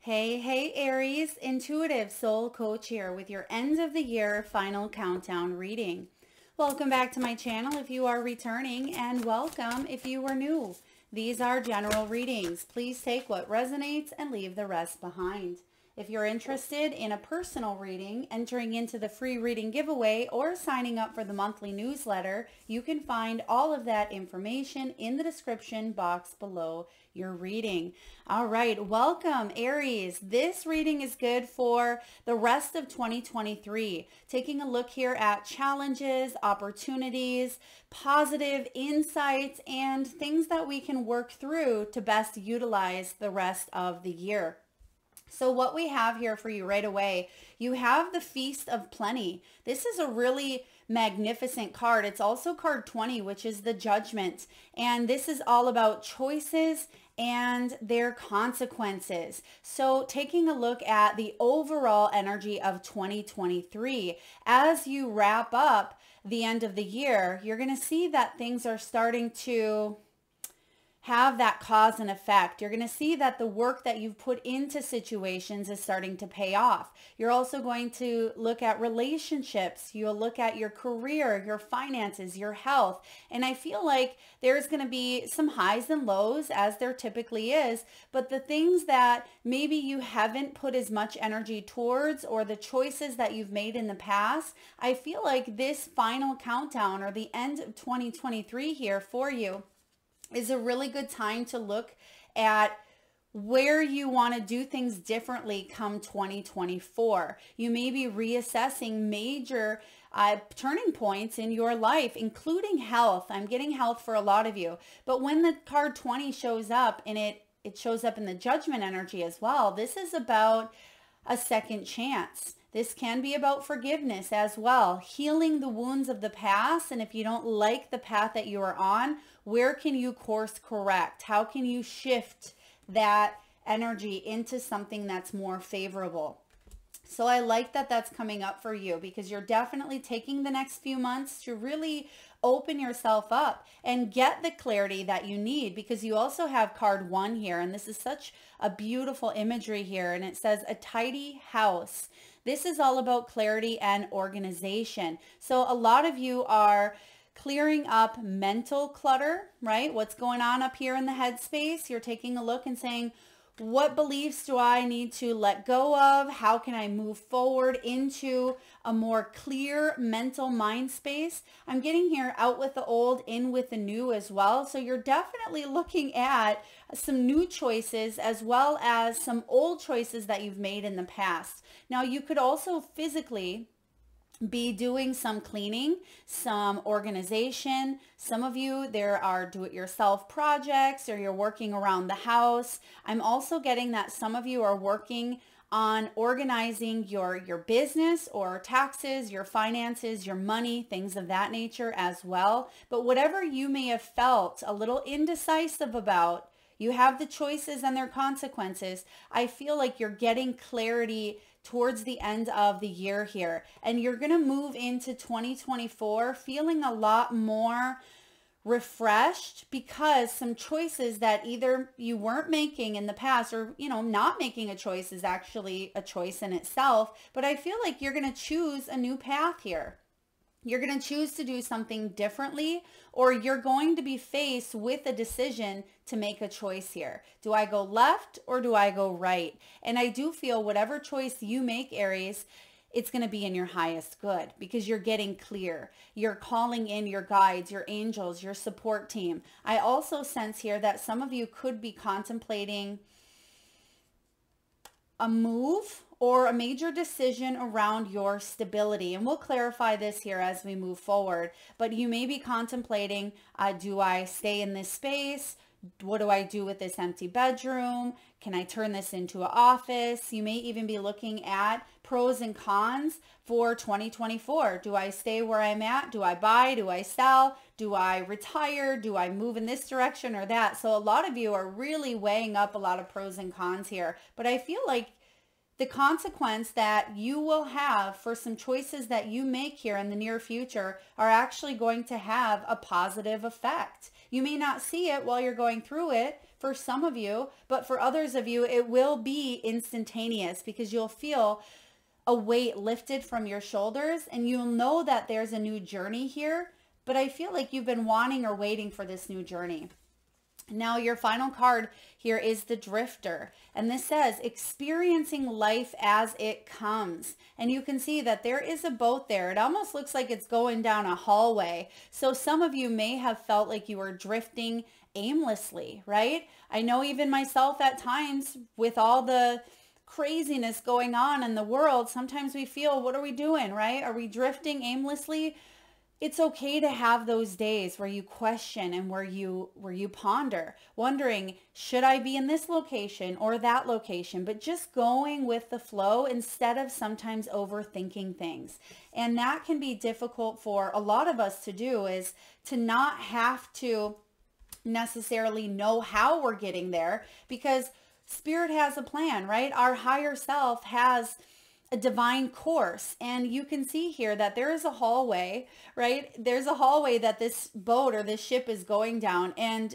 Hey, Aries, intuitive soul coach here with your end of the year final countdown reading. Welcome back to my channel if you are returning, and welcome if you are new. These are general readings. Please take what resonates and leave the rest behind. If you're interested in a personal reading, entering into the free reading giveaway, or signing up for the monthly newsletter, you can find all of that information in the description box below your reading. All right, welcome Aries. This reading is good for the rest of 2023. Taking a look here at challenges, opportunities, positive insights, and things that we can work through to best utilize the rest of the year. So what we have here for you right away, you have the Feast of Plenty. This is a really magnificent card. It's also card 20, which is the Judgment. And this is all about choices and their consequences. So taking a look at the overall energy of 2023, as you wrap up the end of the year, you're going to see that things are starting to have that cause and effect. You're going to see that the work that you've put into situations is starting to pay off. You're also going to look at relationships. You'll look at your career, your finances, your health. And I feel like there's going to be some highs and lows, as there typically is, but the things that maybe you haven't put as much energy towards, or the choices that you've made in the past, I feel like this final countdown, or the end of 2023 here for you, is a really good time to look at where you want to do things differently come 2024. You may be reassessing major turning points in your life, including health. I'm getting health for a lot of you. But when the card 20 shows up, and it shows up in the Judgment energy as well, this is about a second chance. This can be about forgiveness as well, healing the wounds of the past. And if you don't like the path that you are on, where can you course correct? How can you shift that energy into something that's more favorable? So I like that that's coming up for you, because you're definitely taking the next few months to really open yourself up and get the clarity that you need, because you also have card 1 here, and this is such a beautiful imagery here, and it says a tidy house. This is all about clarity and organization. So a lot of you are clearing up mental clutter, right? What's going on up here in the headspace? You're taking a look and saying, what beliefs do I need to let go of? How can I move forward into a more clear mental mind space? I'm getting here, out with the old, in with the new as well. So you're definitely looking at some new choices as well as some old choices that you've made in the past. Now, you could also physically be doing some cleaning, some organization. Some of you, there are do-it-yourself projects, or you're working around the house. I'm also getting that some of you are working on organizing your business, or taxes, your finances, your money, things of that nature as well. But whatever you may have felt a little indecisive about, you have the choices and their consequences. I feel like you're getting clarity towards the end of the year here, and you're going to move into 2024 feeling a lot more refreshed, because some choices that either you weren't making in the past, or not making a choice is actually a choice in itself, but I feel like you're going to choose a new path here. You're going to choose to do something differently, or you're going to be faced with a decision to make a choice here. Do I go left or do I go right? And I do feel whatever choice you make, Aries, it's going to be in your highest good, because you're getting clear. You're calling in your guides, your angels, your support team. I also sense here that some of you could be contemplating a move or a major decision around your stability. And we'll clarify this here as we move forward. But you may be contemplating, do I stay in this space? What do I do with this empty bedroom? Can I turn this into an office? You may even be looking at pros and cons for 2024. Do I stay where I'm at? Do I buy? Do I sell? Do I retire? Do I move in this direction or that? So a lot of you are really weighing up a lot of pros and cons here. But I feel like the consequence that you will have for some choices that you make here in the near future are actually going to have a positive effect. You may not see it while you're going through it for some of you, but for others of you, it will be instantaneous because you'll feel a weight lifted from your shoulders and you'll know that there's a new journey here, but I feel like you've been wanting or waiting for this new journey. Now your final card here is the Drifter, and this says experiencing life as it comes. And you can see that there is a boat there. It almost looks like it's going down a hallway. So some of you may have felt like you were drifting aimlessly, right? I know even myself at times with all the craziness going on in the world, sometimes we feel, what are we doing, right? Are we drifting aimlessly? It's okay to have those days where you question and where you ponder, wondering, should I be in this location or that location? But just going with the flow instead of sometimes overthinking things. And that can be difficult for a lot of us to do, is to not have to necessarily know how we're getting there, because Spirit has a plan, right? Our higher self has a divine course. And you can see here that there is a hallway, right? There's a hallway that this boat or this ship is going down, and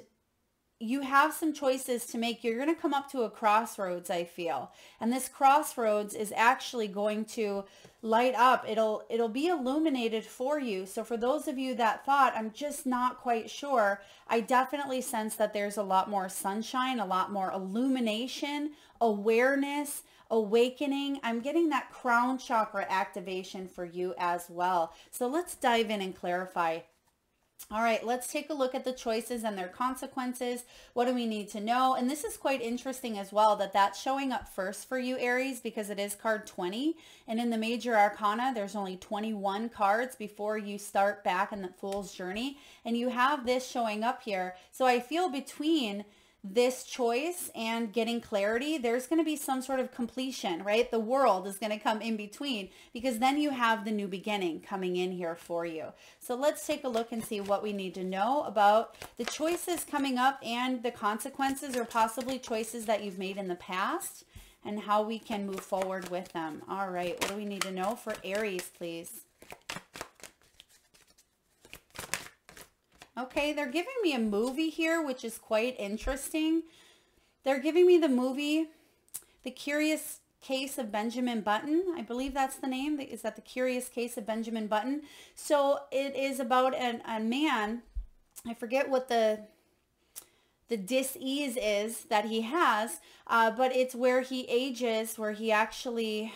you have some choices to make. You're going to come up to a crossroads, I feel. And this crossroads is actually going to light up. It'll be illuminated for you. So for those of you that thought, I'm just not quite sure, I definitely sense that there's a lot more sunshine, a lot more illumination, awareness, awakening. I'm getting that crown chakra activation for you as well. So let's dive in and clarify. All right, let's take a look at the choices and their consequences. What do we need to know? And this is quite interesting as well, that that's showing up first for you, Aries, because it is card 20. And in the major arcana, there's only 21 cards before you start back in the Fool's journey. And you have this showing up here. So I feel between this choice and getting clarity, there's going to be some sort of completion, right? The world is going to come in between, because then you have the new beginning coming in here for you. So let's take a look and see what we need to know about the choices coming up and the consequences, or possibly choices that you've made in the past, and how we can move forward with them. All right, what do we need to know for Aries, please? Okay, they're giving me a movie here, which is quite interesting. They're giving me the movie, The Curious Case of Benjamin Button. I believe that's the name. Is that The Curious Case of Benjamin Button? So it is about a man, I forget what the dis-ease is that he has, but it's where he ages, where he actually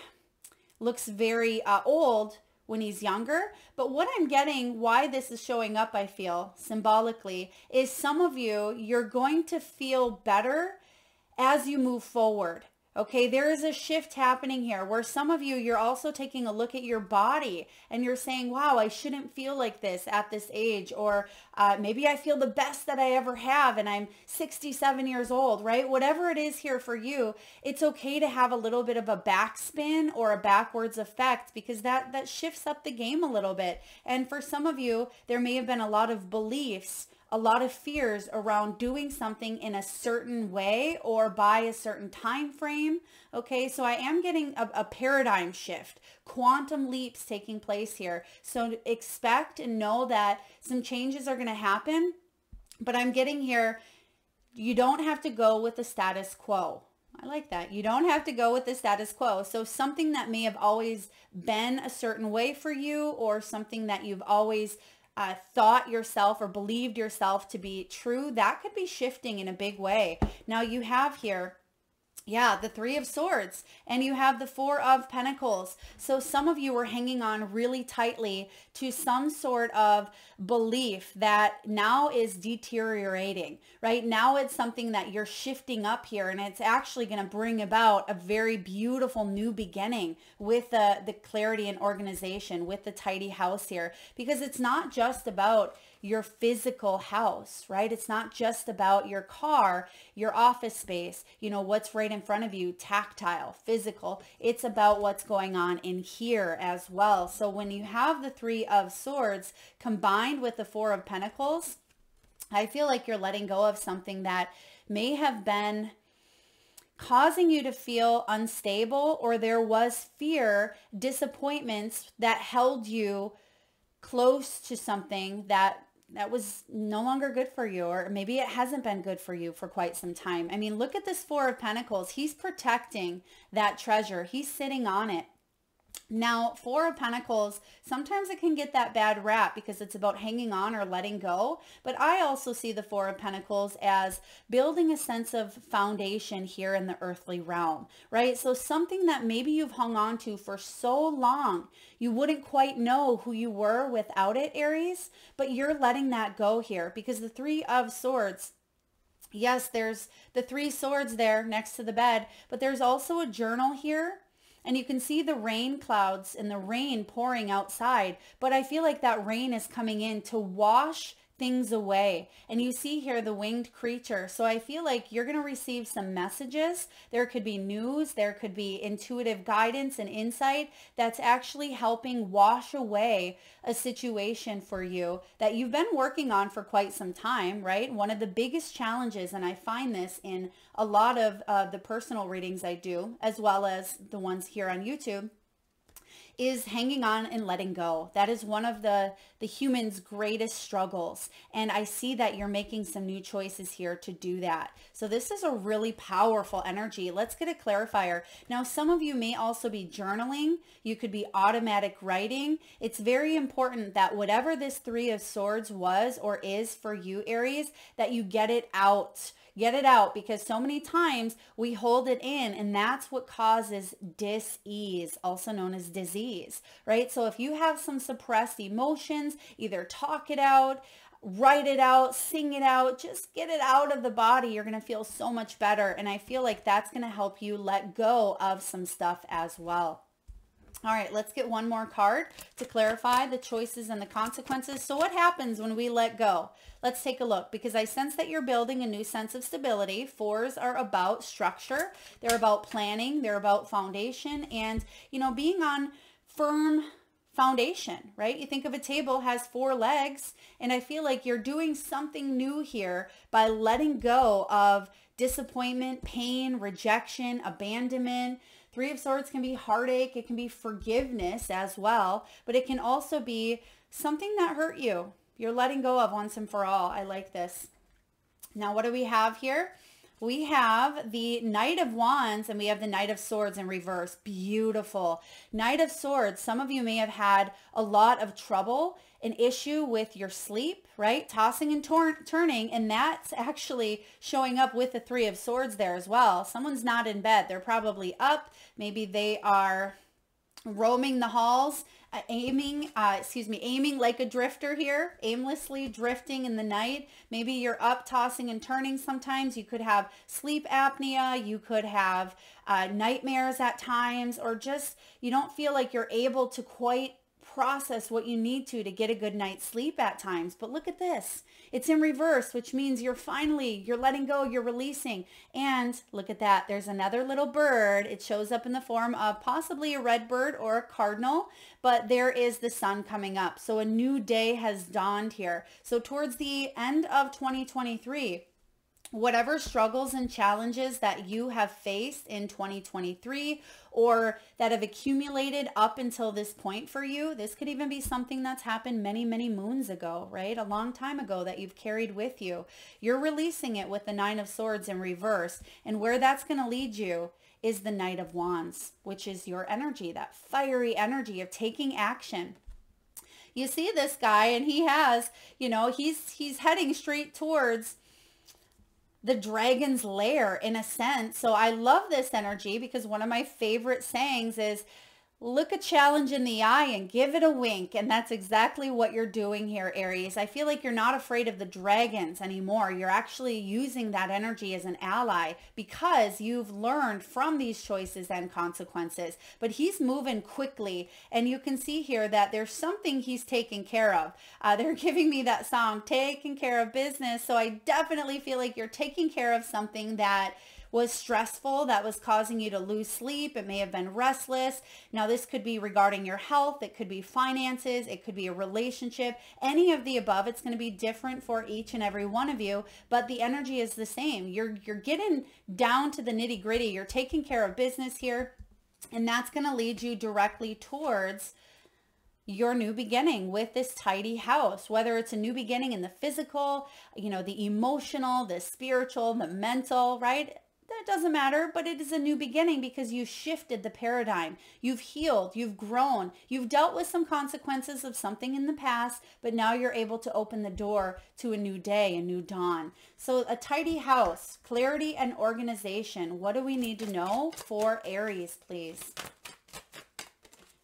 looks very old when he's younger. But what I'm getting, why this is showing up, I feel, symbolically, is some of you, you're going to feel better as you move forward. Okay, there is a shift happening here where some of you, you're also taking a look at your body and you're saying, wow, I shouldn't feel like this at this age. Or maybe I feel the best that I ever have and I'm 67 years old, right? Whatever it is here for you, it's okay to have a little bit of a backspin or a backwards effect, because that shifts up the game a little bit. And for some of you, there may have been a lot of beliefs, a lot of fears around doing something in a certain way or by a certain time frame. Okay, so I am getting a paradigm shift, quantum leaps taking place here. So expect and know that some changes are going to happen, but I'm getting here, you don't have to go with the status quo. I like that. You don't have to go with the status quo. So something that may have always been a certain way for you, or something that you've always thought yourself or believed yourself to be true, that could be shifting in a big way. Now you have here, yeah, the Three of Swords, and you have the Four of Pentacles. So some of you are hanging on really tightly to some sort of belief that now is deteriorating, right? Now it's something that you're shifting up here, and it's actually going to bring about a very beautiful new beginning with the clarity and organization, with the tidy house here, because it's not just about your physical house, right? It's not just about your car, your office space, you know, what's right in front of you, tactile, physical. It's about what's going on in here as well. So when you have the Three of Swords combined with the Four of Pentacles, I feel like you're letting go of something that may have been causing you to feel unstable, or there was fear, disappointments that held you close to something that that was no longer good for you, or maybe it hasn't been good for you for quite some time. I mean, look at this Four of Pentacles. He's protecting that treasure. He's sitting on it. Now, Four of Pentacles, sometimes it can get that bad rap because it's about hanging on or letting go. But I also see the Four of Pentacles as building a sense of foundation here in the earthly realm, right? So something that maybe you've hung on to for so long, you wouldn't quite know who you were without it, Aries, but you're letting that go here because the Three of Swords, yes, there's the three swords there next to the bed, but there's also a journal here. And you can see the rain clouds and the rain pouring outside. But I feel like that rain is coming in to wash things away. And you see here the winged creature. So I feel like you're going to receive some messages. There could be news. There could be intuitive guidance and insight that's actually helping wash away a situation for you that you've been working on for quite some time, right? One of the biggest challenges, and I find this in a lot of the personal readings I do, as well as the ones here on YouTube, is hanging on and letting go. That is one of the human's greatest struggles. And I see that you're making some new choices here to do that. So this is a really powerful energy. Let's get a clarifier. Now, some of you may also be journaling. You could be automatic writing. It's very important that whatever this Three of Swords was or is for you, Aries, that you get it out. Get it out, because so many times we hold it in, and that's what causes dis-ease, also known as disease, right? So if you have some suppressed emotions, either talk it out, write it out, sing it out, just get it out of the body. You're going to feel so much better. And I feel like that's going to help you let go of some stuff as well. All right, let's get one more card to clarify the choices and the consequences. So what happens when we let go? Let's take a look, because I sense that you're building a new sense of stability. Fours are about structure. They're about planning. They're about foundation and, you know, being on firm foundation, right? You think of a table has four legs, and I feel like you're doing something new here by letting go of disappointment, pain, rejection, abandonment. Three of Swords can be heartache. It can be forgiveness as well, but it can also be something that hurt you. You're letting go of once and for all. I like this. Now, what do we have here? We have the Knight of Wands and we have the Knight of Swords in reverse. Beautiful. Knight of Swords. Some of you may have had a lot of trouble, an issue with your sleep, right? Tossing and turning, and that's actually showing up with the Three of Swords there as well. Someone's not in bed. They're probably up. Maybe they are roaming the halls, aiming like a drifter here, aimlessly drifting in the night. Maybe you're up tossing and turning sometimes. You could have sleep apnea. You could have nightmares at times, or just you don't feel like you're able to quite process what you need to get a good night's sleep at times. But look at this. It's in reverse, which means you're letting go, you're releasing. And look at that. There's another little bird. It shows up in the form of possibly a red bird or a cardinal, but there is the sun coming up. So a new day has dawned here. So towards the end of 2023, whatever struggles and challenges that you have faced in 2023 or that have accumulated up until this point for you, this could even be something that's happened many, many moons ago, right? A long time ago that you've carried with you. You're releasing it with the Nine of Swords in reverse. And where that's going to lead you is the Knight of Wands, which is your energy, that fiery energy of taking action. You see this guy, and he has, he's heading straight towards the dragon's lair in a sense. So I love this energy, because one of my favorite sayings is, look a challenge in the eye and give it a wink. And that's exactly what you're doing here, Aries. I feel like you're not afraid of the dragons anymore. You're actually using that energy as an ally because you've learned from these choices and consequences. But he's moving quickly, and you can see here that there's something he's taking care of. They're giving me that song, taking care of business. So I definitely feel like you're taking care of something that was stressful, that was causing you to lose sleep. It may have been restless. Now, this could be regarding your health. It could be finances. It could be a relationship. Any of the above. It's going to be different for each and every one of you, but the energy is the same. You're getting down to the nitty gritty. You're taking care of business here, and that's going to lead you directly towards your new beginning with this tidy house, whether it's a new beginning in the physical, the emotional, the spiritual, the mental, right? That doesn't matter, but it is a new beginning because you shifted the paradigm. You've healed, you've grown, you've dealt with some consequences of something in the past, but now you're able to open the door to a new day, a new dawn. So a tidy house, clarity and organization. What do we need to know for Aries, please?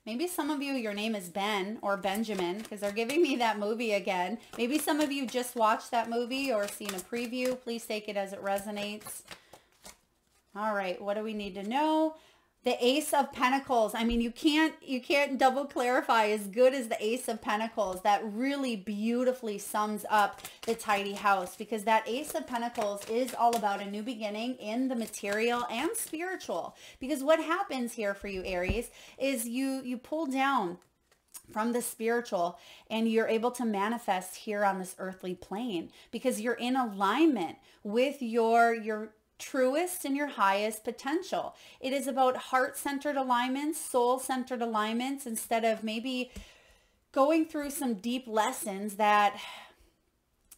Maybe some of you, your name is Ben or Benjamin, because they're giving me that movie again. Maybe some of you just watched that movie or seen a preview. Please take it as it resonates. All right, what do we need to know? The Ace of Pentacles. I mean, you can't double clarify as good as the Ace of Pentacles. That really beautifully sums up the tidy house, because that Ace of Pentacles is all about a new beginning in the material and spiritual. Because what happens here for you, Aries, is you pull down from the spiritual and you're able to manifest here on this earthly plane because you're in alignment with your truest and your highest potential. It is about heart-centered alignments, soul-centered alignments, instead of maybe going through some deep lessons that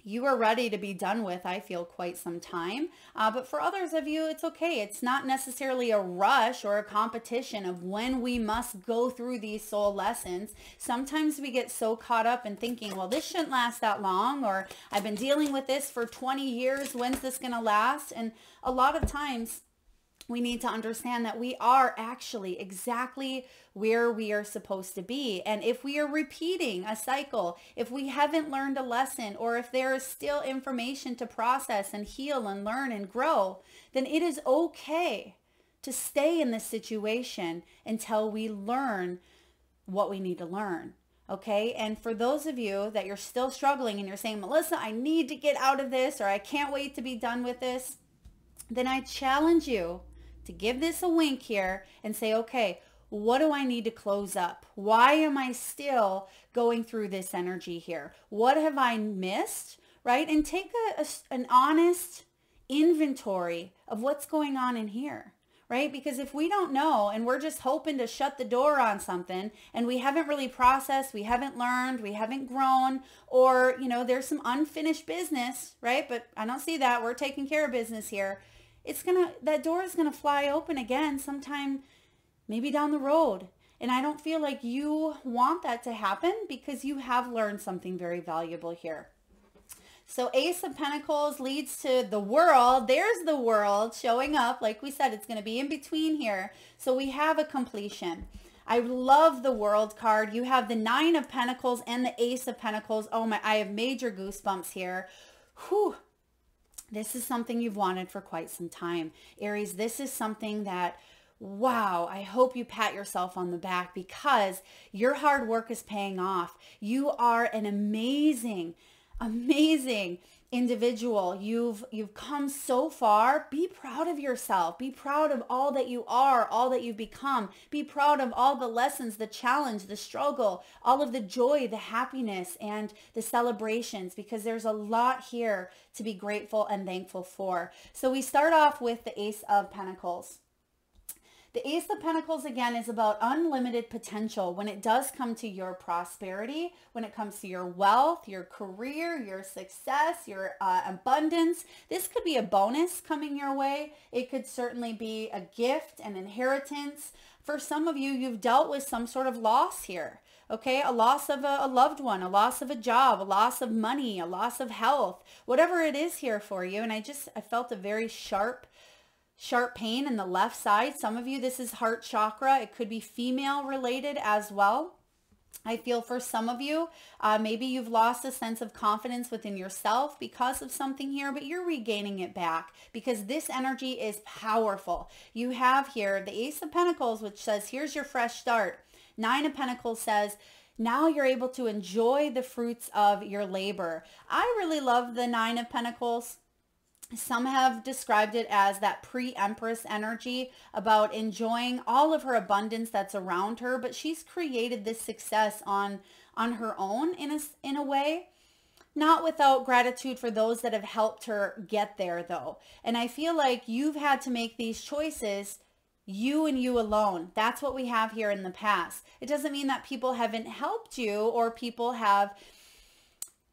you are ready to be done with, I feel, quite some time. But for others of you, it's okay. It's not necessarily a rush or a competition of when we must go through these soul lessons. Sometimes we get so caught up in thinking, well, this shouldn't last that long, or I've been dealing with this for 20 years. When's this going to last? And a lot of times we need to understand that we are actually exactly where we are supposed to be. And if we are repeating a cycle, if we haven't learned a lesson, or if there is still information to process and heal and learn and grow, then it is okay to stay in this situation until we learn what we need to learn. Okay. And for those of you that you're still struggling and you're saying, Melissa, I need to get out of this, or I can't wait to be done with this, then I challenge you to give this a wink here and say, okay, what do I need to close up? Why am I still going through this energy here? What have I missed, right? And take an honest inventory of what's going on in here, right? Because if we don't know and we're just hoping to shut the door on something and we haven't really processed, we haven't learned, we haven't grown, or, there's some unfinished business, right? But I don't see that. We're taking care of business here. That door is going to fly open again sometime, maybe down the road. And I don't feel like you want that to happen because you have learned something very valuable here. So Ace of Pentacles leads to the World. There's the World showing up. Like we said, it's going to be in between here. So we have a completion. I love the World card. You have the Nine of Pentacles and the Ace of Pentacles. Oh my, I have major goosebumps here. Whew. This is something you've wanted for quite some time. Aries, this is something that, wow, I hope you pat yourself on the back because your hard work is paying off. You are an amazing individual. You've come so far. Be proud of yourself. Be proud of all that you are, all that you've become. Be proud of all the lessons, the challenge, the struggle, all of the joy, the happiness, and the celebrations, because there's a lot here to be grateful and thankful for. So we start off with the Ace of Pentacles. The Ace of Pentacles, again, is about unlimited potential when it does come to your prosperity, when it comes to your wealth, your career, your success, your abundance. This could be a bonus coming your way. It could certainly be a gift, an inheritance. For some of you, you've dealt with some sort of loss here. Okay, a loss of a loved one, a loss of a job, a loss of money, a loss of health, whatever it is here for you. And I felt a very sharp pain in the left side. Some of you, this is heart chakra. It could be female related as well. I feel for some of you, maybe you've lost a sense of confidence within yourself because of something here, but you're regaining it back because this energy is powerful. You have here the Ace of Pentacles, which says, here's your fresh start. Nine of Pentacles says, now you're able to enjoy the fruits of your labor. I really love the Nine of Pentacles. Some have described it as that pre-empress energy about enjoying all of her abundance that's around her, but she's created this success on her own in a way, not without gratitude for those that have helped her get there though. And I feel like you've had to make these choices you and you alone. That's what we have here in the past. It doesn't mean that people haven't helped you, or people have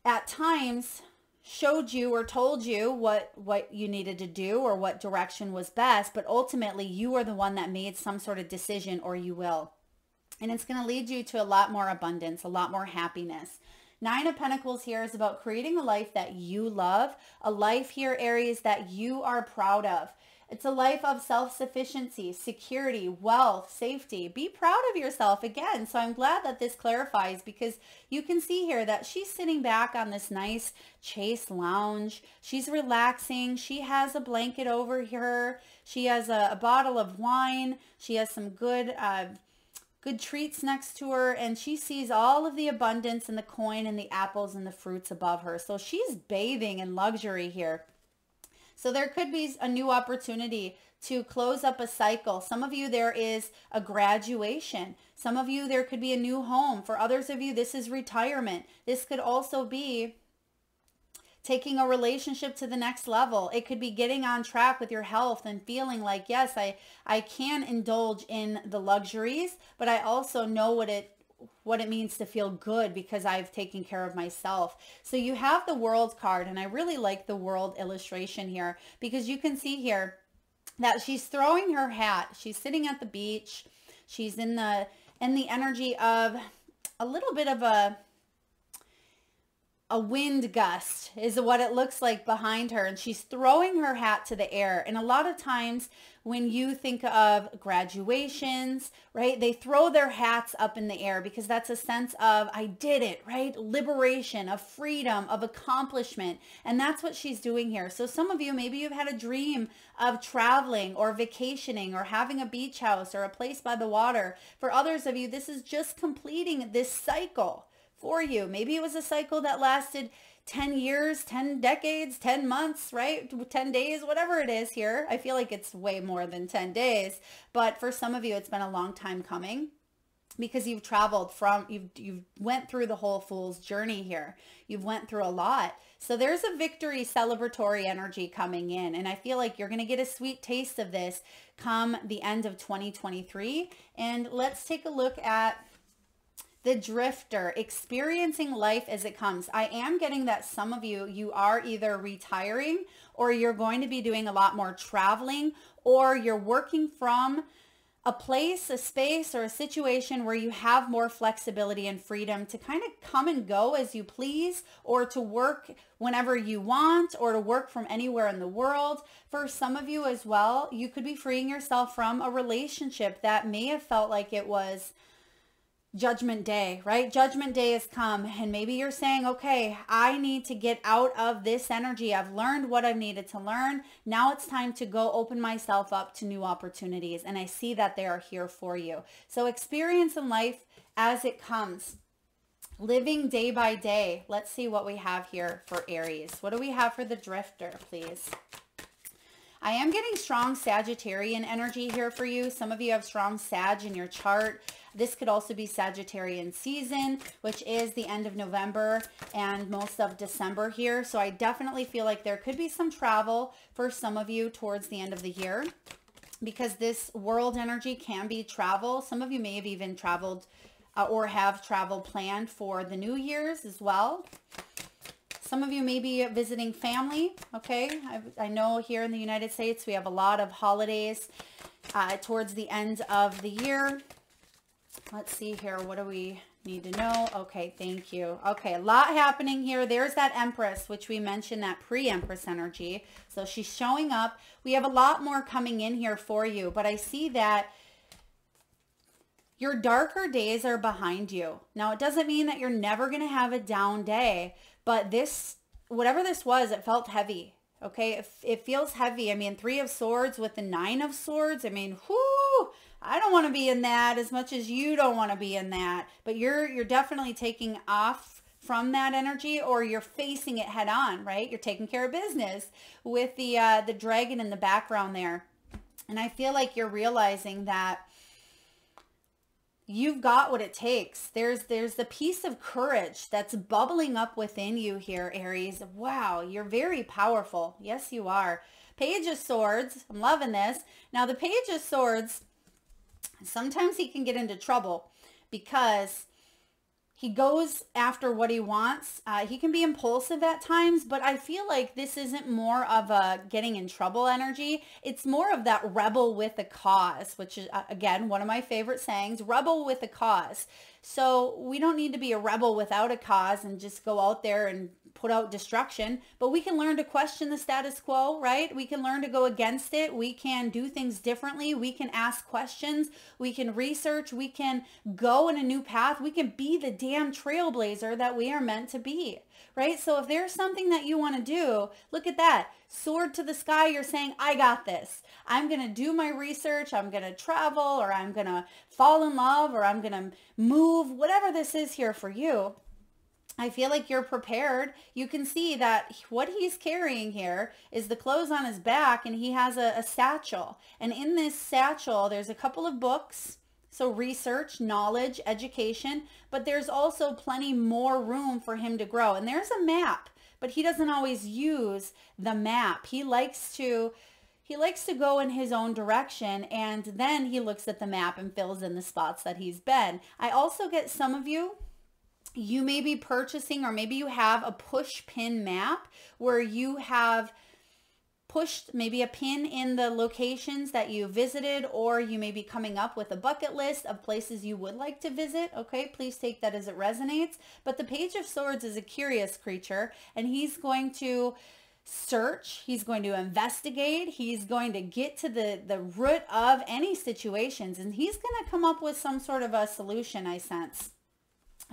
at times showed you or told you what you needed to do or what direction was best, but ultimately you are the one that made some sort of decision, or you will. And it's going to lead you to a lot more abundance, a lot more happiness. Nine of Pentacles here is about creating a life that you love, a life here, Aries, that you are proud of. It's a life of self-sufficiency, security, wealth, safety. Be proud of yourself again. So I'm glad that this clarifies, because you can see here that she's sitting back on this nice chaise lounge. She's relaxing. She has a blanket over her. She has a bottle of wine. She has some good treats next to her, and she sees all of the abundance and the coin and the apples and the fruits above her. So she's bathing in luxury here. So there could be a new opportunity to close up a cycle. Some of you, there is a graduation. Some of you, there could be a new home. For others of you, this is retirement. This could also be taking a relationship to the next level. It could be getting on track with your health and feeling like, yes, I can indulge in the luxuries, but I also know what it means to feel good because I've taken care of myself. So you have the World card, and I really like the World illustration here, because you can see here that she's throwing her hat. She's sitting at the beach. She's in the energy of a little bit of a wind gust is what it looks like behind her, and she's throwing her hat to the air. And a lot of times when you think of graduations, right, they throw their hats up in the air because that's a sense of, I did it, right? Liberation, of freedom, of accomplishment. And that's what she's doing here. So some of you, maybe you've had a dream of traveling or vacationing or having a beach house or a place by the water. For others of you, this is just completing this cycle for you. Maybe it was a cycle that lasted 10 years, 10 decades, 10 months, right? 10 days, whatever it is here. I feel like it's way more than 10 days. But for some of you, it's been a long time coming, because you've traveled from, you've went through the whole fool's journey here. You've went through a lot. So there's a victory celebratory energy coming in. And I feel like you're going to get a sweet taste of this come the end of 2023. And let's take a look at the Drifter, experiencing life as it comes. I am getting that some of you, you are either retiring, or you're going to be doing a lot more traveling, or you're working from a place, a space, or a situation where you have more flexibility and freedom to kind of come and go as you please, or to work whenever you want, or to work from anywhere in the world. For some of you as well, you could be freeing yourself from a relationship that may have felt like it was Judgment Day, right? Judgment Day has come, and maybe you're saying, okay, I need to get out of this energy. I've learned what I've needed to learn. Now it's time to go open myself up to new opportunities, and I see that they are here for you. So experience in life as it comes. Living day by day. Let's see what we have here for Aries. What do we have for the Drifter, please? I am getting strong Sagittarian energy here for you. Some of you have strong Sag in your chart. This could also be Sagittarian season, which is the end of November and most of December here. So I definitely feel like there could be some travel for some of you towards the end of the year, because this World energy can be travel. Some of you may have even traveled or have travel planned for the New Year's as well. Some of you may be visiting family, okay? I know here in the United States, we have a lot of holidays towards the end of the year. Let's see here. What do we need to know? Okay, thank you. Okay, a lot happening here. There's that Empress, which we mentioned, that pre-Empress energy. So she's showing up. We have a lot more coming in here for you, but I see that your darker days are behind you. Now, it doesn't mean that you're never going to have a down day, but this, whatever this was, it felt heavy. Okay, it feels heavy. I mean, 3 of Swords with the 9 of Swords. I mean, whoo, I don't want to be in that as much as you don't want to be in that. But you're definitely taking off from that energy, or you're facing it head on, right? You're taking care of business with the dragon in the background there. And I feel like you're realizing that you've got what it takes. There's the piece of courage that's bubbling up within you here, Aries. Wow, you're very powerful. Yes, you are. Page of Swords. I'm loving this. Now, the Page of Swords, sometimes he can get into trouble because he goes after what he wants. He can be impulsive at times, but I feel like this isn't more of a getting in trouble energy. It's more of that rebel with a cause, which is, again, one of my favorite sayings, rebel with a cause. So we don't need to be a rebel without a cause and just go out there and put out destruction, but we can learn to question the status quo, right? We can learn to go against it. We can do things differently. We can ask questions. We can research. We can go in a new path. We can be the damn trailblazer that we are meant to be, right? So if there's something that you want to do, look at that. Sword to the sky. You're saying, I got this. I'm going to do my research. I'm going to travel, or I'm going to fall in love, or I'm going to move, whatever this is here for you. I feel like you're prepared. You can see that what he's carrying here is the clothes on his back, and he has a satchel. And in this satchel, there's a couple of books. So research, knowledge, education, but there's also plenty more room for him to grow. And there's a map, but he doesn't always use the map. He likes to go in his own direction, and then he looks at the map and fills in the spots that he's been. I also get some of you may be purchasing, or maybe you have a push pin map where you have pushed maybe a pin in the locations that you visited, or you may be coming up with a bucket list of places you would like to visit. Okay, please take that as it resonates. But the Page of Swords is a curious creature, and he's going to search, he's going to investigate, he's going to get to the root of any situations, and he's going to come up with some sort of a solution, I sense.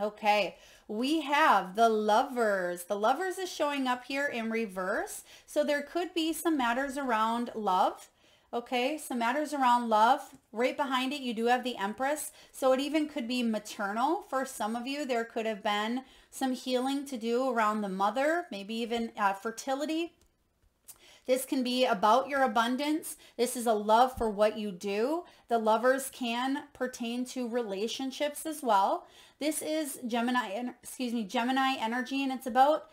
Okay, we have the Lovers. The Lovers is showing up here in reverse. So there could be some matters around love. Okay, some matters around love. Right behind it, you do have the Empress. So it even could be maternal. For some of you, there could have been some healing to do around the mother, maybe even fertility. This can be about your abundance. This is a love for what you do. The Lovers can pertain to relationships as well. This is Gemini energy, and it's about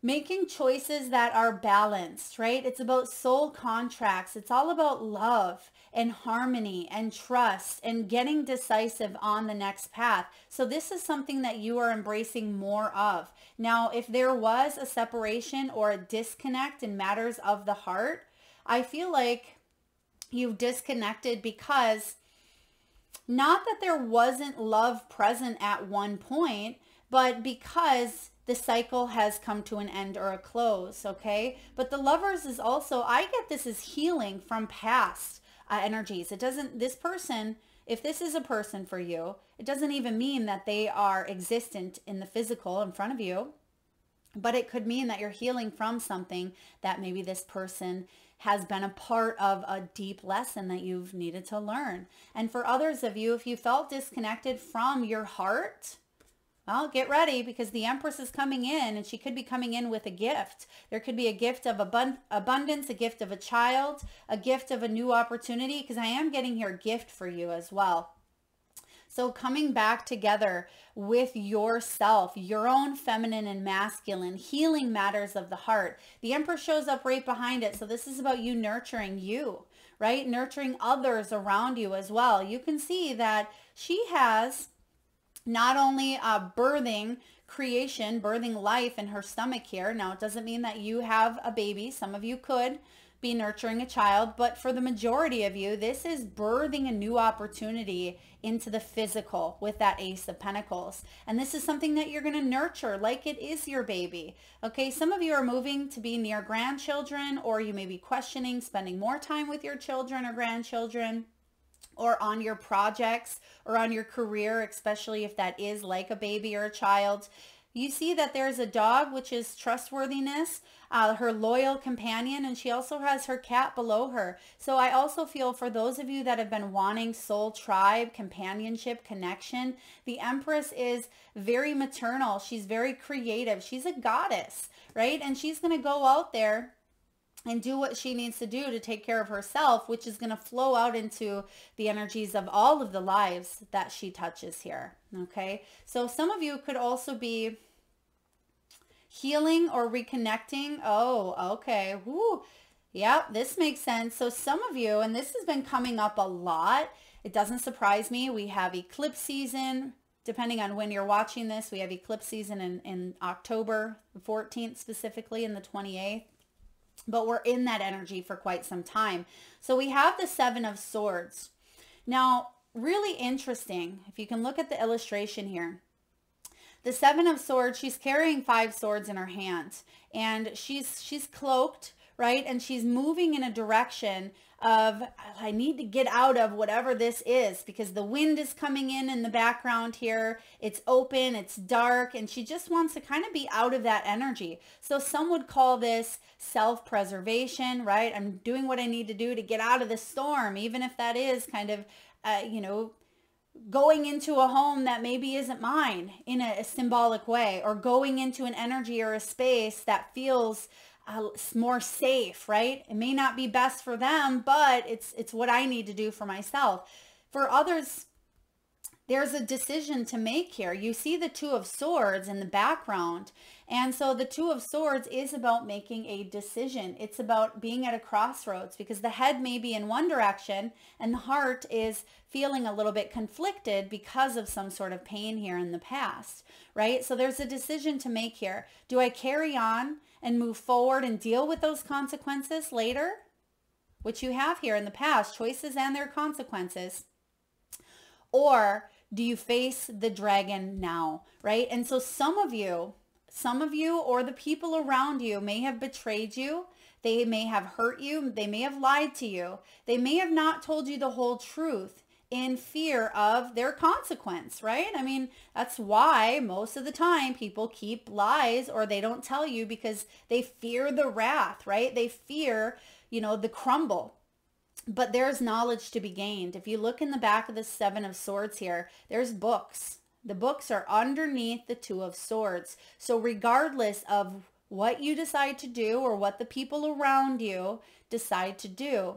making choices that are balanced, right? It's about soul contracts. It's all about love and harmony and trust and getting decisive on the next path. So this is something that you are embracing more of. Now, if there was a separation or a disconnect in matters of the heart, I feel like you've disconnected because not that there wasn't love present at one point, but because the cycle has come to an end or a close, okay? But the Lovers is also, I get this as healing from past energies. It doesn't, this person, if this is a person for you, it doesn't even mean that they are existent in the physical in front of you, but it could mean that you're healing from something that maybe this person has been a part of a deep lesson that you've needed to learn. And for others of you, if you felt disconnected from your heart, well, get ready, because the Empress is coming in, and she could be coming in with a gift. There could be a gift of abundance, a gift of a child, a gift of a new opportunity, because I am getting here a gift for you as well. So coming back together with yourself, your own feminine and masculine, healing matters of the heart. The Emperor shows up right behind it. So this is about you nurturing you, right? Nurturing others around you as well. You can see that she has not only birthing creation, birthing life in her stomach here. Now, it doesn't mean that you have a baby. Some of you could be nurturing a child, but for the majority of you, this is birthing a new opportunity into the physical with that Ace of Pentacles. And this is something that you're going to nurture like it is your baby. Okay, some of you are moving to be near grandchildren, or you may be questioning spending more time with your children or grandchildren, or on your projects or on your career, especially if that is like a baby or a child. You see that there's a dog, which is trustworthiness, her loyal companion, and she also has her cat below her. So I also feel for those of you that have been wanting soul tribe, companionship, connection, the Empress is very maternal. She's very creative. She's a goddess, right? And she's going to go out there and do what she needs to do to take care of herself, which is going to flow out into the energies of all of the lives that she touches here. Okay, so some of you could also be healing or reconnecting. Oh, okay. Woo. Yep, this makes sense. So some of you, and this has been coming up a lot, it doesn't surprise me. We have eclipse season. Depending on when you're watching this, we have eclipse season in October the 14th, specifically, and the 28th. But we're in that energy for quite some time. So we have the Seven of Swords. Now, really interesting, if you can look at the illustration here. The Seven of Swords, she's carrying 5 swords in her hand, and she's cloaked, right? And she's moving in a direction of, I need to get out of whatever this is, because the wind is coming in the background here. It's open, it's dark, and she just wants to kind of be out of that energy. So some would call this self-preservation, right? I'm doing what I need to do to get out of the storm, even if that is kind of, going into a home that maybe isn't mine in a symbolic way, or going into an energy or a space that feels more safe, right? It may not be best for them, but it's what I need to do for myself. For others, there's a decision to make here. You see the Two of Swords in the background. And so the Two of Swords is about making a decision. It's about being at a crossroads, because the head may be in one direction and the heart is feeling a little bit conflicted because of some sort of pain here in the past, right? So there's a decision to make here. Do I carry on and move forward and deal with those consequences later? Which you have here in the past, choices and their consequences. Or do you face the dragon now, right? And so some of you or the people around you may have betrayed you. They may have hurt you. They may have lied to you. They may have not told you the whole truth in fear of their consequence, right? I mean, that's why most of the time people keep lies, or they don't tell you because they fear the wrath, right? They fear, the crumble. But there's knowledge to be gained. If you look in the back of the Seven of Swords here, there's books. The books are underneath the Two of Swords. So regardless of what you decide to do or what the people around you decide to do,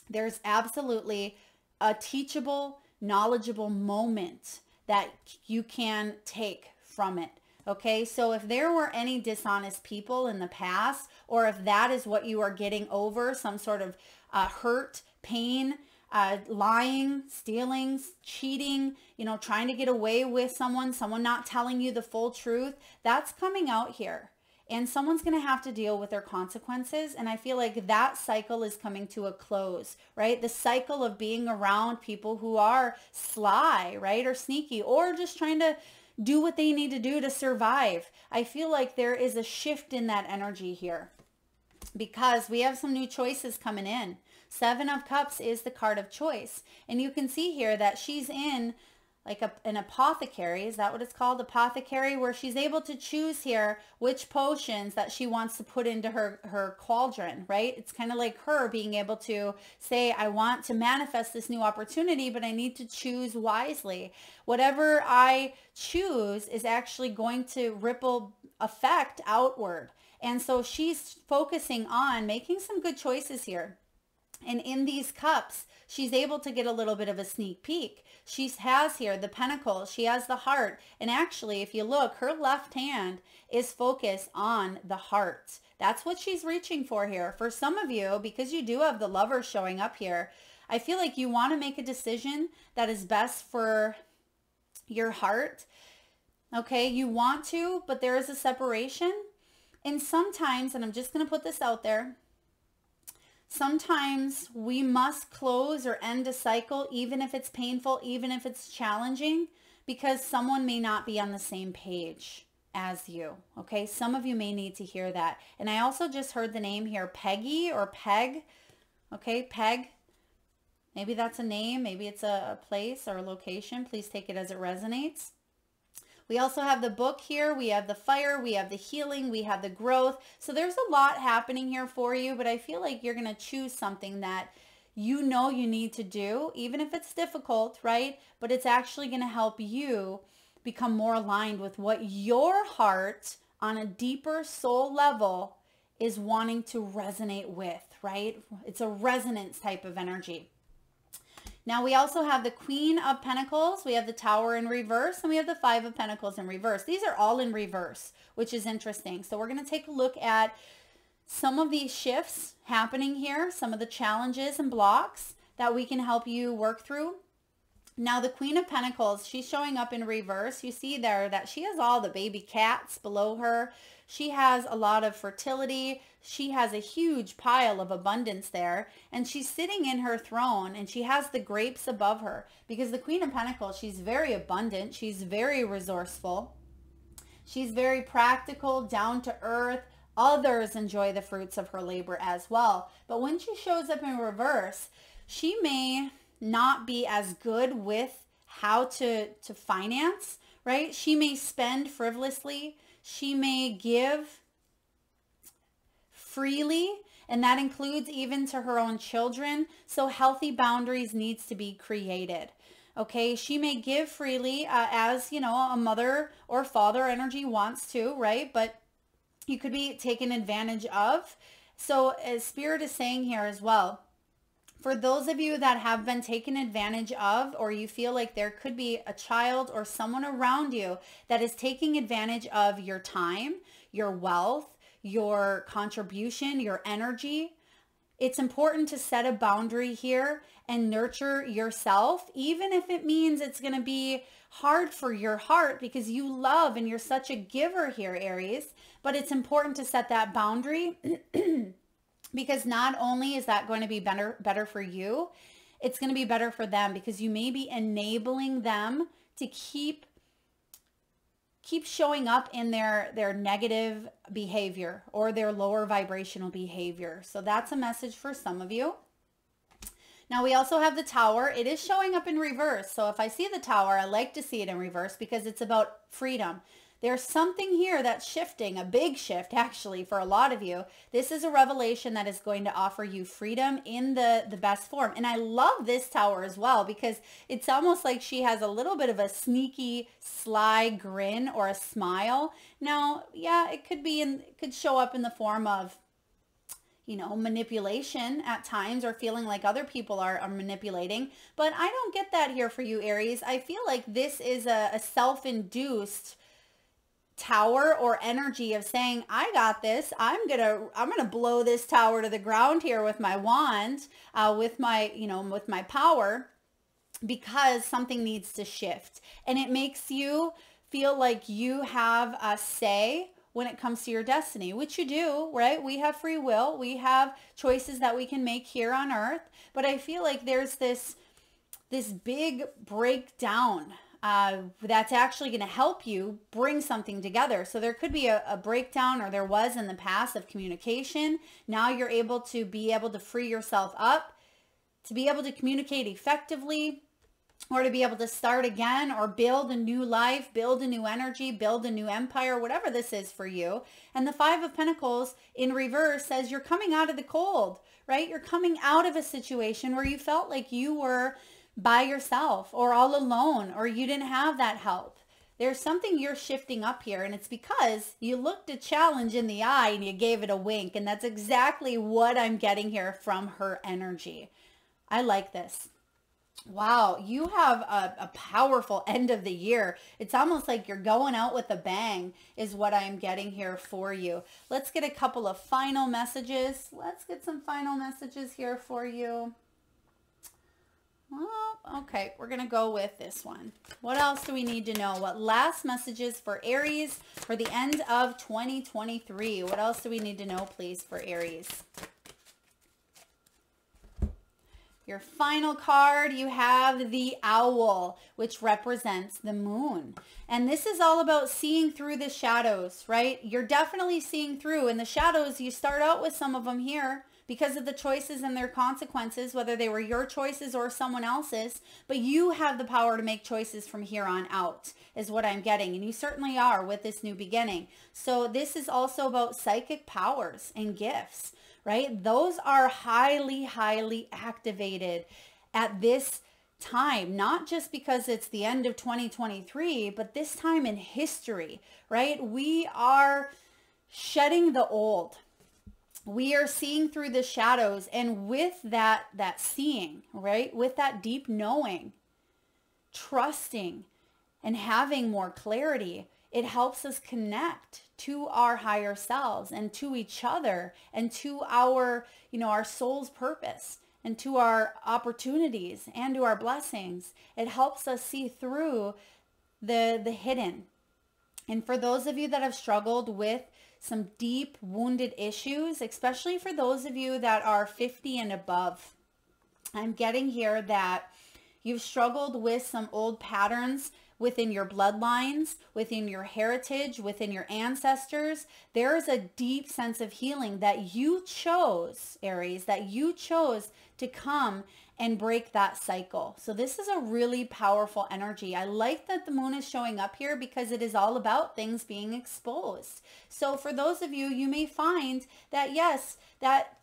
there's absolutely a teachable, knowledgeable moment that you can take from it. Okay, so if there were any dishonest people in the past, or if that is what you are getting over, some sort of hurt, pain, lying, stealing, cheating, trying to get away with someone not telling you the full truth, that's coming out here. And someone's going to have to deal with their consequences. And I feel like that cycle is coming to a close, right? The cycle of being around people who are sly, right? Or sneaky, or just trying to do what they need to do to survive. I feel like there is a shift in that energy here, because we have some new choices coming in. Seven of Cups is the card of choice. And you can see here that she's in like an apothecary. Is that what it's called? Apothecary, where she's able to choose here which potions that she wants to put into her cauldron, right? It's kind of like her being able to say, I want to manifest this new opportunity, but I need to choose wisely. Whatever I choose is actually going to ripple effect outward. And so she's focusing on making some good choices here. And in these cups, she's able to get a little bit of a sneak peek. She has here the pentacles, she has the heart. And actually, if you look, her left hand is focused on the heart. That's what she's reaching for here. For some of you, because you do have the Lover showing up here, I feel like you want to make a decision that is best for your heart. Okay, you want to, but there is a separation. And sometimes, and I'm just going to put this out there, sometimes we must close or end a cycle, even if it's painful, even if it's challenging, because someone may not be on the same page as you. Okay, some of you may need to hear that. And I also just heard the name here, Peggy or Peg. Okay, Peg. Maybe that's a name. Maybe it's a place or a location. Please take it as it resonates. We also have the book here. We have the fire. We have the healing. We have the growth. So there's a lot happening here for you, but I feel like you're going to choose something that you know you need to do, even if it's difficult, right? But it's actually going to help you become more aligned with what your heart on a deeper soul level is wanting to resonate with, right? It's a resonance type of energy. Now we also have the Queen of Pentacles, we have the Tower in reverse, and we have the Five of Pentacles in reverse. These are all in reverse, which is interesting. So we're going to take a look at some of these shifts happening here, some of the challenges and blocks that we can help you work through. Now the Queen of Pentacles, she's showing up in reverse. You see there that she has all the baby cats below her. She has a lot of fertility. She has a huge pile of abundance there. And she's sitting in her throne and she has the grapes above her. Because the Queen of Pentacles, she's very abundant. She's very resourceful. She's very practical, down to earth. Others enjoy the fruits of her labor as well. But when she shows up in reverse, she may not be as good with how to finance, right? She may spend frivolously. She may give freely, and that includes even to her own children. So healthy boundaries needs to be created. Okay, she may give freely as, you know, a mother or father energy wants to, right? But you could be taken advantage of. So as Spirit is saying here as well, for those of you that have been taken advantage of, or you feel like there could be a child or someone around you that is taking advantage of your time, your wealth, your contribution, your energy, it's important to set a boundary here and nurture yourself, even if it means it's going to be hard for your heart because you love and you're such a giver here, Aries. But it's important to set that boundary because not only is that going to be better for you, it's going to be better for them because you may be enabling them to keep showing up in their negative behavior or their lower vibrational behavior. So that's a message for some of you. Now we also have the Tower. It is showing up in reverse. So if I see the Tower, I like to see it in reverse because it's about freedom. There's something here that's shifting, a big shift actually for a lot of you. This is a revelation that is going to offer you freedom in the best form. And I love this Tower as well because it's almost like she has a little bit of a sneaky, sly grin or a smile. Now, yeah, it could show up in the form of, you know, manipulation at times or feeling like other people are manipulating. But I don't get that here for you, Aries. I feel like this is a self-induced Tower or energy of saying, I got this. I'm gonna blow this tower to the ground here with my wand, with my power, because something needs to shift. And it makes you feel like you have a say when it comes to your destiny, which you do, right? We have free will. We have choices that we can make here on earth. But I feel like there's this big breakdown that's actually going to help you bring something together. So there could be a breakdown, or there was in the past, of communication. Now you're able to free yourself up, to be able to communicate effectively, or to be able to start again, or build a new life, build a new energy, build a new empire, whatever this is for you. And the Five of Pentacles in reverse says you're coming out of the cold, right? You're coming out of a situation where you felt like you were by yourself or all alone, or you didn't have that help. There's something you're shifting up here, and it's because you looked a challenge in the eye and you gave it a wink. And that's exactly what I'm getting here from her energy. I like this. Wow, you have a powerful end of the year. It's almost like you're going out with a bang is what I'm getting here for you. Let's get a couple of final messages. Let's get some final messages here for you. Well, okay, we're going to go with this one. What else do we need to know? What last messages for Aries for the end of 2023? What else do we need to know, please, for Aries? Your final card, you have the Owl, which represents the moon. And this is all about seeing through the shadows, right? You're definitely seeing through. In the shadows, you start out with some of them here because of the choices and their consequences, whether they were your choices or someone else's. But you have the power to make choices from here on out, is what I'm getting. And you certainly are with this new beginning. So this is also about psychic powers and gifts, right? Those are highly, highly activated at this time, not just because it's the end of 2023, but this time in history, right? We are shedding the old. We are seeing through the shadows, and with that seeing, right? With that deep knowing, trusting, and having more clarity, It helps us connect to our higher selves and to each other and to our, our soul's purpose and to our opportunities and to our blessings. It helps us see through the hidden. And for those of you that have struggled with some deep wounded issues, especially for those of you that are 50 and above, I'm getting here that you've struggled with some old patterns within your bloodlines, within your heritage, within your ancestors. There is a deep sense of healing that you chose, Aries, that you chose to come and break that cycle. So this is a really powerful energy. I like that the moon is showing up here because it is all about things being exposed. So for those of you, you may find that, yes, that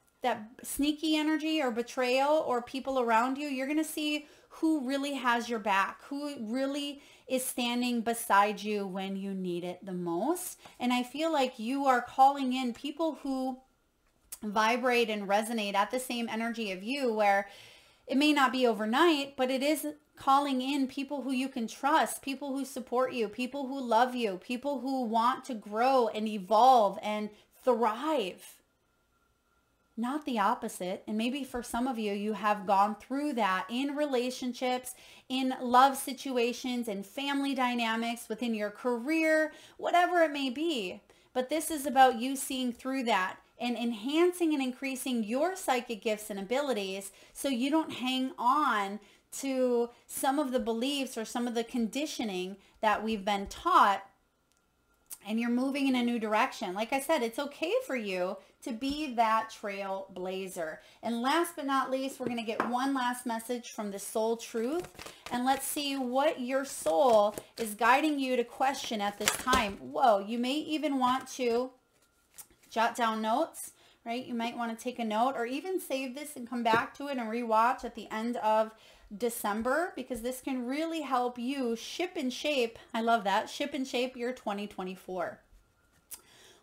sneaky energy or betrayal or people around you, you're going to see who really has your back, who really is standing beside you when you need it the most. And I feel like you are calling in people who vibrate and resonate at the same energy of you, where it may not be overnight, but it is calling in people who you can trust, people who support you, people who love you, people who want to grow and evolve and thrive. Not the opposite. And maybe for some of you, you have gone through that in relationships, in love situations, in family dynamics, within your career, whatever it may be. But this is about you seeing through that and enhancing and increasing your psychic gifts and abilities so you don't hang on to some of the beliefs or some of the conditioning that we've been taught, and you're moving in a new direction. Like I said, it's okay for you to be that trailblazer. And last but not least, we're going to get one last message from the soul truth. And let's see what your soul is guiding you to question at this time. Whoa, you may even want to jot down notes, right? You might want to take a note or even save this and come back to it and rewatch at the end of December, because this can really help you ship and shape. I love that. Ship and shape your 2024.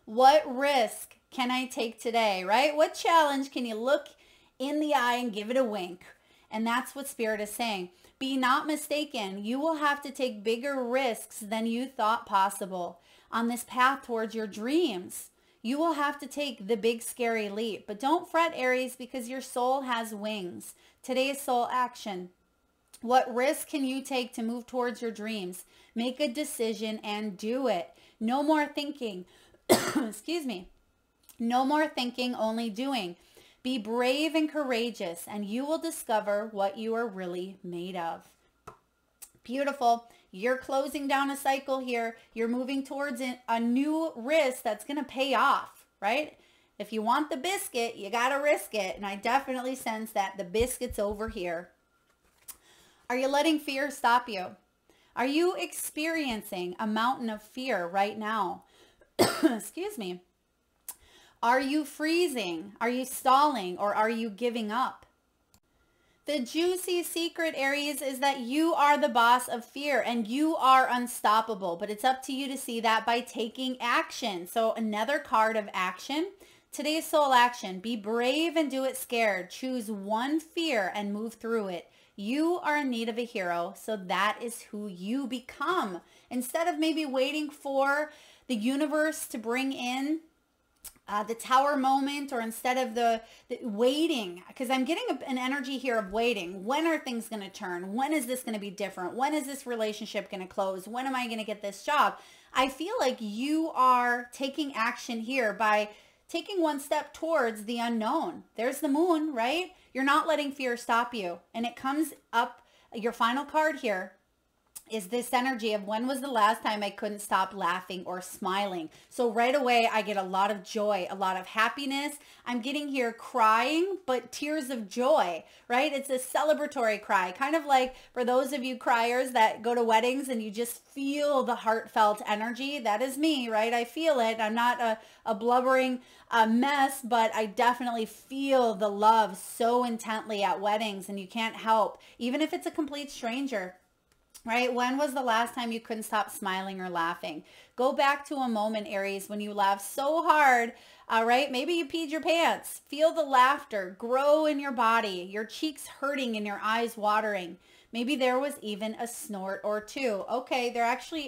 What risk can I take today, right? What challenge can you look in the eye and give it a wink? And that's what Spirit is saying. Be not mistaken. You will have to take bigger risks than you thought possible on this path towards your dreams. You will have to take the big scary leap. But don't fret, Aries, because your soul has wings. Today's soul action. What risk can you take to move towards your dreams? Make a decision and do it. No more thinking. Excuse me. No more thinking, only doing. Be brave and courageous, and you will discover what you are really made of. Beautiful. You're closing down a cycle here. You're moving towards a new risk that's going to pay off, right? If you want the biscuit, you got to risk it. And I definitely sense that the biscuit's over here. Are you letting fear stop you? Are you experiencing a mountain of fear right now? Excuse me. Are you freezing? Are you stalling? Or are you giving up? The juicy secret, Aries, is that you are the boss of fear and you are unstoppable. But it's up to you to see that by taking action. So another card of action. Today's soul action. Be brave and do it scared. Choose one fear and move through it. You are in need of a hero, so that is who you become. Instead of maybe waiting for the universe to bring in the tower moment, or instead of the waiting, because I'm getting an energy here of waiting. When are things going to turn? When is this going to be different? When is this relationship going to close? When am I going to get this job? I feel like you are taking action here by taking one step towards the unknown. There's the moon, right? You're not letting fear stop you. And it comes up, your final card here is this energy of when was the last time I couldn't stop laughing or smiling. So right away, I get a lot of joy, a lot of happiness. I'm getting here crying, but tears of joy, right? It's a celebratory cry, kind of like for those of you criers that go to weddings and you just feel the heartfelt energy. That is me, right? I feel it. I'm not a blubbering mess, but I definitely feel the love so intently at weddings, and you can't help, even if it's a complete stranger. right? When was the last time you couldn't stop smiling or laughing? Go back to a moment, Aries, when you laughed so hard, right? Maybe you peed your pants. Feel the laughter grow in your body, your cheeks hurting and your eyes watering. Maybe there was even a snort or two. Okay,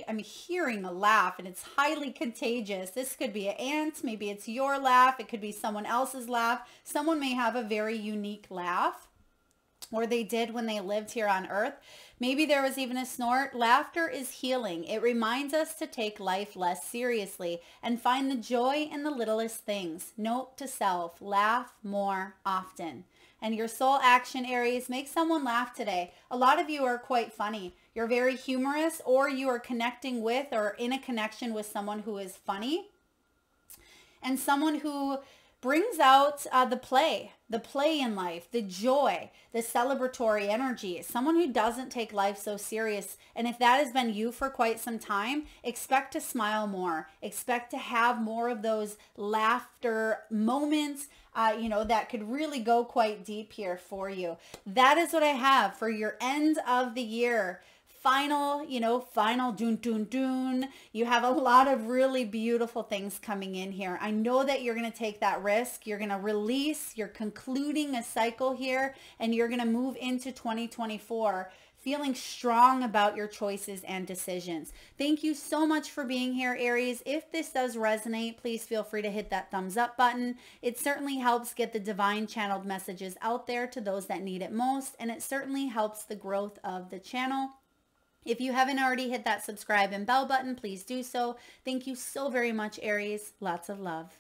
I'm hearing a laugh and it's highly contagious. This could be an ant, maybe it's your laugh, it could be someone else's laugh. Someone may have a very unique laugh, or they did when they lived here on earth. Maybe there was even a snort. Laughter is healing. It reminds us to take life less seriously and find the joy in the littlest things. Note to self, laugh more often. And your soul action, Aries, make someone laugh today. A lot of you are quite funny. You're very humorous, or you are connecting with or in a connection with someone who is funny and someone who brings out the play in life, the joy, the celebratory energy, someone who doesn't take life so serious. And if that has been you for quite some time, expect to smile more, expect to have more of those laughter moments, that could really go quite deep here for you. That is what I have for your end of the year. Final dun dun dun. You have a lot of really beautiful things coming in here. I know that you're going to take that risk. You're going to release. You're concluding a cycle here, and you're going to move into 2024 feeling strong about your choices and decisions. Thank you so much for being here, Aries. If this does resonate, please feel free to hit that thumbs up button. It certainly helps get the divine channeled messages out there to those that need it most, and it certainly helps the growth of the channel. If you haven't already hit that subscribe and bell button, please do so. Thank you so very much, Aries. Lots of love.